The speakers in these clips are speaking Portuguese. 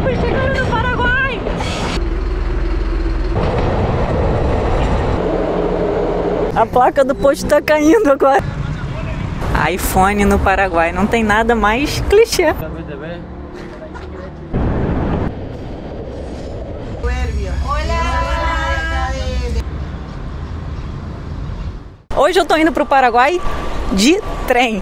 Estamos chegando no Paraguai! A placa do posto tá caindo agora. iPhone no Paraguai, não tem nada mais clichê. Hoje eu tô indo pro Paraguai de trem.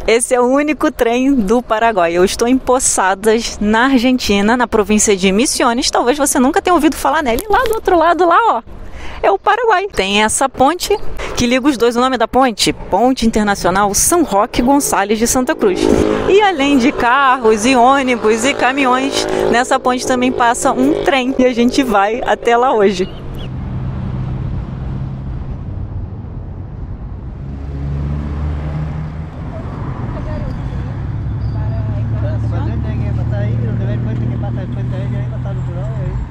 Esse é o único trem do Paraguai. Eu estou em Posadas, na Argentina, na província de Misiones. Talvez você nunca tenha ouvido falar nele. Lá do outro lado, lá, ó, é o Paraguai. Tem essa ponte que liga os dois. O nome da ponte? Ponte Internacional São Roque Gonçalves de Santa Cruz. E além de carros e ônibus e caminhões, nessa ponte também passa um trem. E a gente vai até lá hoje.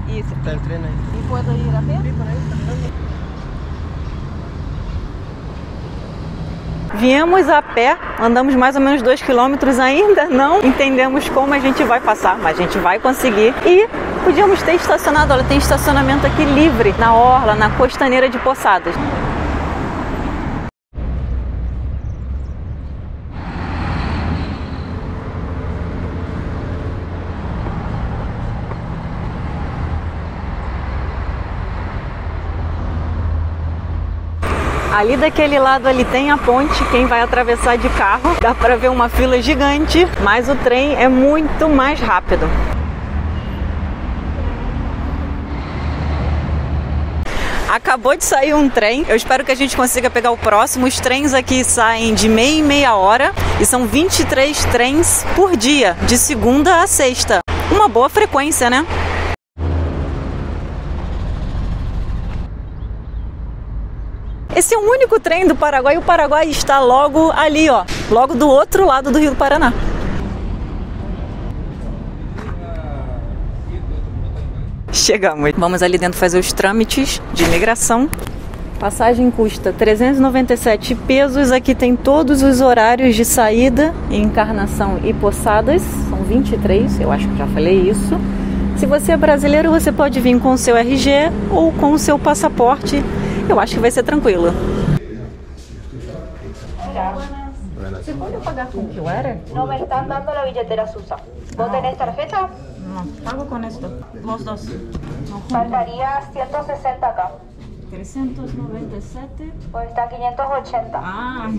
Isso. Está el tren ahí. E pode ir a pé? Sí, por ahí, caminando. Viemos a pé, andamos mais ou menos 2 quilômetros, ainda não entendemos como a gente vai passar, mas a gente vai conseguir. E podíamos ter estacionado, olha, tem estacionamento aqui livre, na orla, na costaneira de Posadas. Ali daquele lado ali tem a ponte, quem vai atravessar de carro, dá pra ver uma fila gigante, mas o trem é muito mais rápido. Acabou de sair um trem, eu espero que a gente consiga pegar o próximo. Os trens aqui saem de meia em meia hora e são 23 trens por dia, de segunda a sexta. Uma boa frequência, né? Esse é o único trem do Paraguai. O Paraguai está logo ali, ó, logo do outro lado do Rio do Paraná. Chegamos. Vamos ali dentro fazer os trâmites de imigração. Passagem custa 397 pesos. Aqui tem todos os horários de saída, Encarnação e Posadas. São 23, eu acho que já falei isso. Se você é brasileiro, você pode vir com o seu RG ou com o seu passaporte. Eu acho que vai ser tranquilo. ¿Se pode pagar com QR? No me están dando la billetera Susa. ¿Vos tenés tarjeta? No, pago con esto. Los dos. Faltaría 160 acá. 397. Pues está 580. Ah,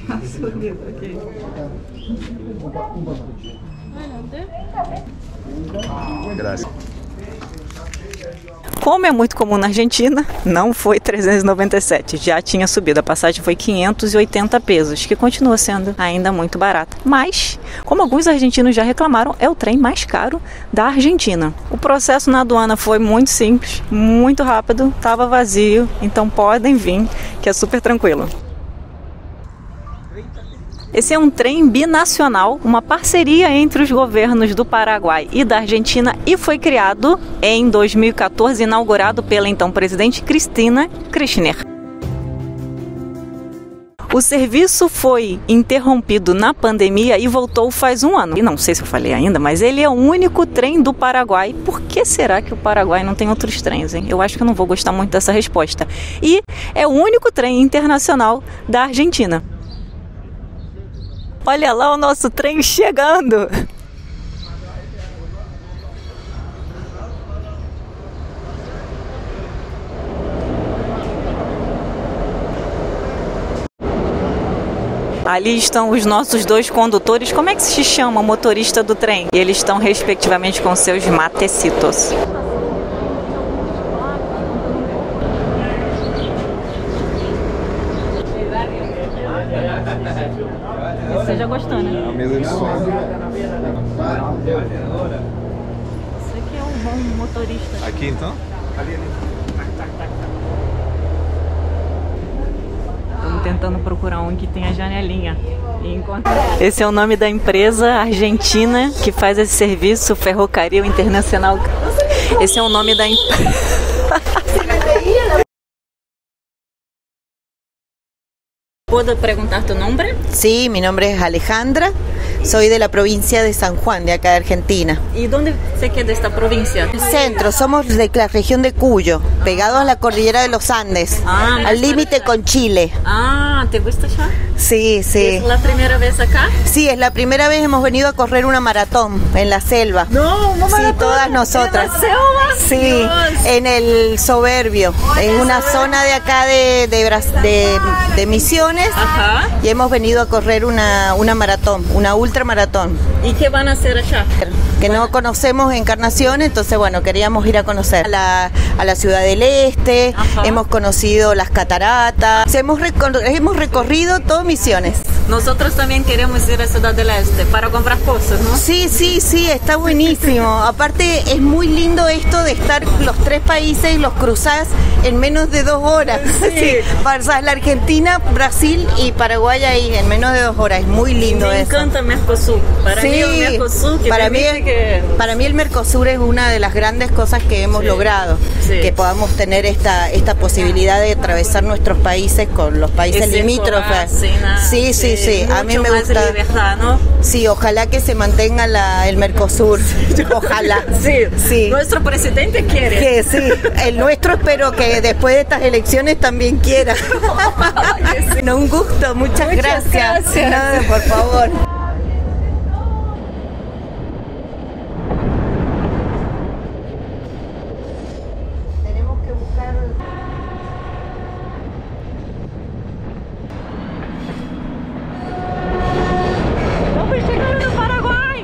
já subiu aqui. Gracias. Como é muito comum na Argentina, não foi 397, já tinha subido. A passagem foi 580 pesos, que continua sendo ainda muito barata. Mas, como alguns argentinos já reclamaram, é o trem mais caro da Argentina. O processo na aduana foi muito simples, muito rápido, estava vazio, então podem vir, que é super tranquilo. Esse é um trem binacional, uma parceria entre os governos do Paraguai e da Argentina, e foi criado em 2014, inaugurado pela então presidente Cristina Kirchner. O serviço foi interrompido na pandemia e voltou faz um ano. E não sei se eu falei ainda, mas ele é o único trem do Paraguai. Por que será que o Paraguai não tem outros trens, hein? Eu acho que eu não vou gostar muito dessa resposta. E é o único trem internacional da Argentina. Olha lá o nosso trem chegando! Ali estão os nossos dois condutores. Como é que se chama o motorista do trem? E eles estão respectivamente com seus matecitos. Você já gostou, né? A mesa de som. Esse aqui é um bom motorista. Aqui então? Ali. Estamos tentando procurar um que tem a janelinha. E encontrar. Esse é o nome da empresa argentina que faz esse serviço, Ferrocarril Internacional. Esse é o nome da empresa. ¿Puedo preguntar tu nombre? Sí, mi nombre es Alejandra, soy de la provincia de San Juan, de acá de Argentina. ¿Y dónde se queda esta provincia? El centro, somos de la región de Cuyo, pegados a la cordillera de los Andes, al límite con Chile. Ah, ¿te gusta ya? Sí, sí. ¿Es la primera vez acá? Sí, es la primera vez hemos venido a correr una maratón en la selva. No, una maratón. Sí, todas nosotras. ¿En la selva? Sí, Dios. en el Soberbio, en una zona de acá de Misiones. Ajá. Y hemos venido a correr una maratón, una ultramaratón. ¿Y qué van a hacer allá? Que no conocemos Encarnación, entonces bueno, queríamos ir a conocer a la Ciudad del Este. Ajá. Hemos conocido las cataratas, hemos recorrido todo Misiones. Nosotros también queremos ir a Ciudad del Este para comprar cosas, ¿no? Sí, está buenísimo. Aparte es muy lindo esto de estar los tres países y los cruzás en menos de 2 horas. Sí. Pasás la Argentina, Brasil y Paraguay ahí en menos de 2 horas. Es muy lindo eso. Me encanta Mercosur. Para mí el Mercosur, para mí el Mercosur es una de las grandes cosas que hemos logrado. Sí. Que podamos tener esta posibilidad de atravesar nuestros países con los países limítrofes. Sí. A mí me gusta. Libertad, ¿no? Sí, ojalá que se mantenga el Mercosur. Ojalá. Sí. Nuestro presidente quiere. Que sí. El nuestro espero que después de estas elecciones también quiera. No, un gusto. Muchas gracias. Nada, por favor.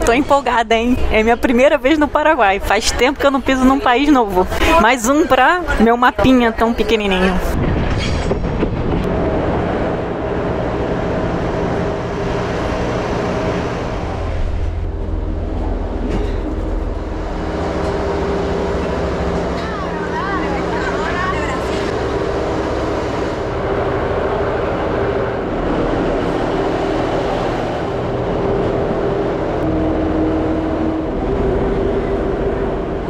Tô empolgada, hein? É minha primeira vez no Paraguai. Faz tempo que eu não piso num país novo. Mais um pra meu mapinha tão pequenininho.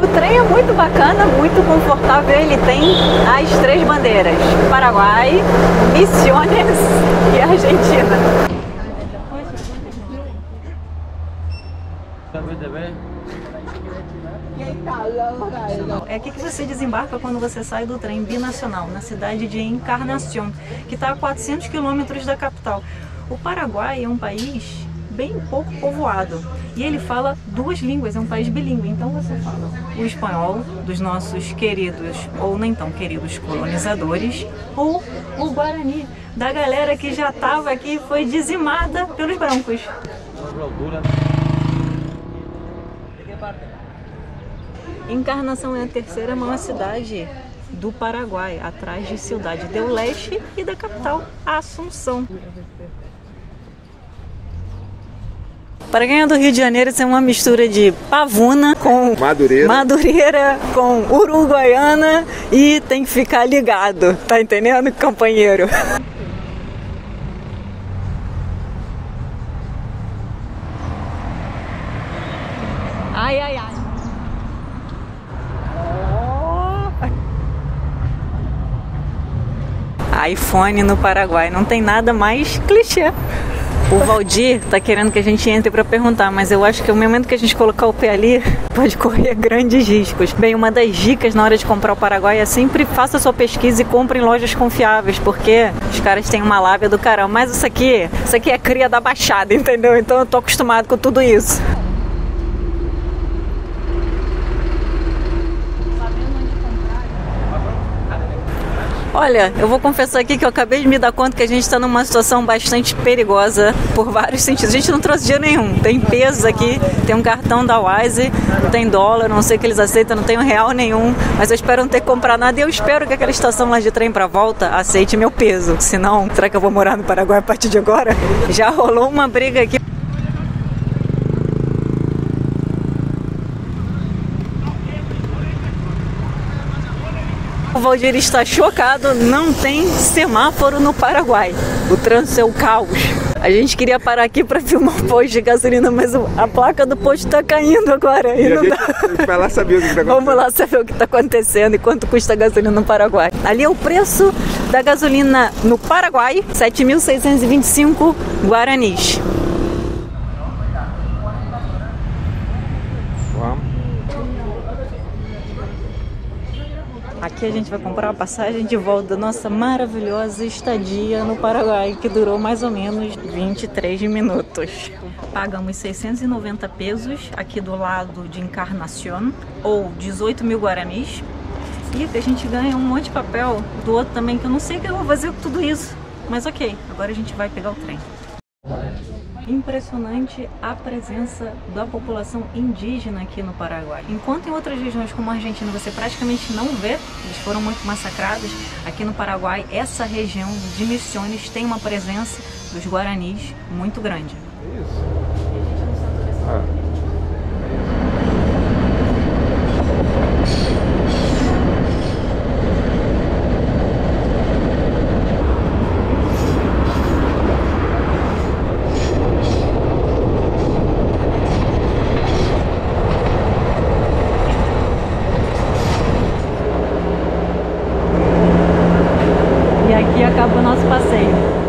O trem é muito bacana, muito confortável. Ele tem as 3 bandeiras: Paraguai, Misiones e Argentina. É aqui que você desembarca quando você sai do trem binacional, na cidade de Encarnación, que está a 400 quilômetros da capital. O Paraguai é um país bem pouco povoado e ele fala 2 línguas, é um país bilíngue. Então você fala o espanhol dos nossos queridos ou nem tão queridos colonizadores, ou o guarani da galera que já estava aqui e foi dizimada pelos brancos. Encarnação é a 3ª maior cidade do Paraguai, atrás de Ciudad del Este e da capital, Assunção. Para quem é do Rio de Janeiro, isso é uma mistura de pavuna com madureira com uruguaiana e tem que ficar ligado, tá entendendo, companheiro? Ai, ai, ai. iPhone no Paraguai, não tem nada mais clichê. O Valdir tá querendo que a gente entre para perguntar, mas eu acho que o momento que a gente colocar o pé ali pode correr grandes riscos. Bem, uma das dicas na hora de comprar o Paraguai é sempre faça sua pesquisa e compre em lojas confiáveis, porque os caras têm uma lábia do caramba. Mas isso aqui é cria da Baixada, entendeu? Então eu tô acostumado com tudo isso. Olha, eu vou confessar aqui que eu acabei de me dar conta que a gente está numa situação bastante perigosa por vários sentidos. A gente não trouxe dinheiro nenhum. Tem pesos aqui, tem um cartão da Wise, tem dólar, não sei o que eles aceitam, não tenho real nenhum. Mas eu espero não ter que comprar nada e eu espero que aquela estação lá de trem para volta aceite meu peso. Senão, será que eu vou morar no Paraguai a partir de agora? Já rolou uma briga aqui. O Valdir está chocado, não tem semáforo no Paraguai. O trânsito é o caos. A gente queria parar aqui para filmar um posto de gasolina, mas a placa do posto está caindo agora. E não dá. A gente vai lá saber o que está acontecendo. Vamos lá saber o que está acontecendo e quanto custa a gasolina no Paraguai. Ali é o preço da gasolina no Paraguai, 7.625 guaranis. Aqui a gente vai comprar a passagem de volta da nossa maravilhosa estadia no Paraguai, que durou mais ou menos 23 minutos. Pagamos 690 pesos aqui do lado de Encarnación, ou 18 mil guaranis. E a gente ganha um monte de papel do outro também, que eu não sei o que eu vou fazer com tudo isso. Mas ok, agora a gente vai pegar o trem. Impressionante a presença da população indígena aqui no Paraguai. Enquanto em outras regiões como a Argentina você praticamente não vê, eles foram muito massacrados, aqui no Paraguai essa região de Misiones tem uma presença dos guaranis muito grande. E aqui acaba o nosso passeio.